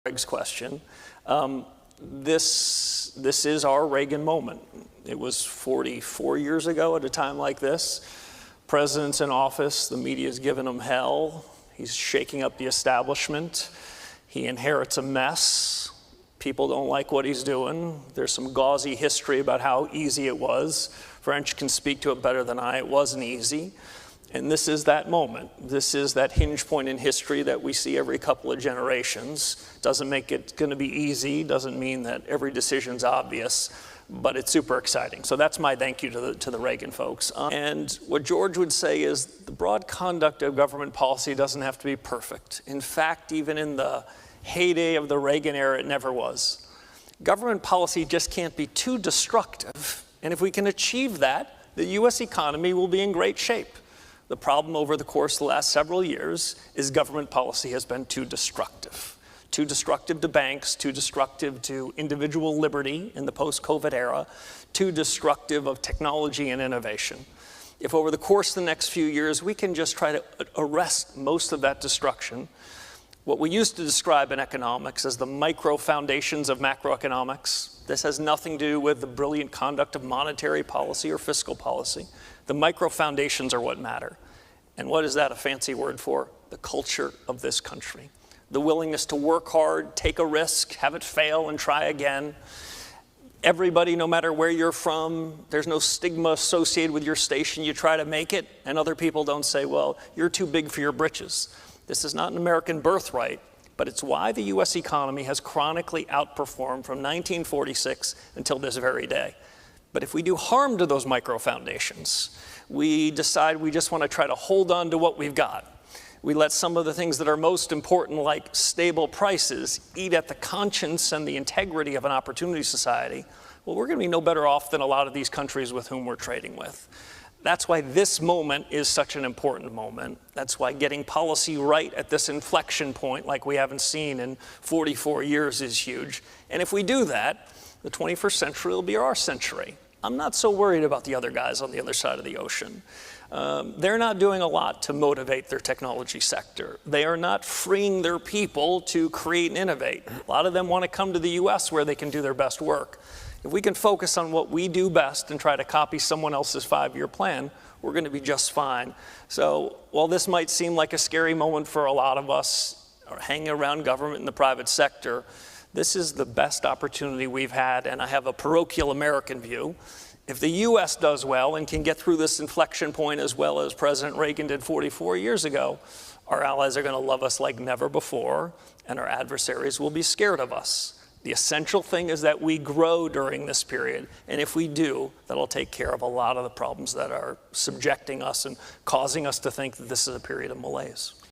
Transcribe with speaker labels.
Speaker 1: Greg's question. This is our Reagan moment. It was 44 years ago at a time like this. President's in office, the media's given him hell. He's shaking up the establishment. He inherits a mess. People don't like what he's doing. There's some gauzy history about how easy it was. French can speak to it better than I. It wasn't easy. And this is that moment. This is that hinge point in history that we see every couple of generations. Doesn't make it going to be easy, doesn't mean that every decision's obvious, but it's super exciting. So that's my thank you to the Reagan folks. And what George would say is the broad conduct of government policy doesn't have to be perfect. In fact, even in the heyday of the Reagan era, it never was. Government policy just can't be too destructive. And if we can achieve that, the US economy will be in great shape. The problem over the course of the last several years is government policy has been too destructive. Too destructive to banks, too destructive to individual liberty in the post-COVID era, too destructive of technology and innovation. If over the course of the next few years we can just try to arrest most of that destruction, what we used to describe in economics as the micro foundations of macroeconomics, this has nothing to do with the brilliant conduct of monetary policy or fiscal policy. The micro foundations are what matter. And what is that a fancy word for? The culture of this country. The willingness to work hard, take a risk, have it fail and try again. Everybody, no matter where you're from, there's no stigma associated with your station. You try to make it, and other people don't say, well, you're too big for your britches. This is not an American birthright, but it's why the US economy has chronically outperformed from 1946 until this very day. But if we do harm to those micro foundations, we decide we just want to try to hold on to what we've got. We let some of the things that are most important, like stable prices, eat at the conscience and the integrity of an opportunity society. Well, we're going to be no better off than a lot of these countries with whom we're trading with. That's why this moment is such an important moment. That's why getting policy right at this inflection point, like we haven't seen in 44 years, is huge. And if we do that, the 21st century will be our century. I'm not so worried about the other guys on the other side of the ocean. They're not doing a lot to motivate their technology sector. They are not freeing their people to create and innovate. A lot of them want to come to the US where they can do their best work. If we can focus on what we do best and try to copy someone else's 5-year plan, we're going to be just fine. So while this might seem like a scary moment for a lot of us hanging around government and the private sector, this is the best opportunity we've had, and I have a parochial American view. If the US does well and can get through this inflection point as well as President Reagan did 44 years ago, our allies are going to love us like never before, and our adversaries will be scared of us. The essential thing is that we grow during this period, and if we do, that'll take care of a lot of the problems that are subjecting us and causing us to think that this is a period of malaise.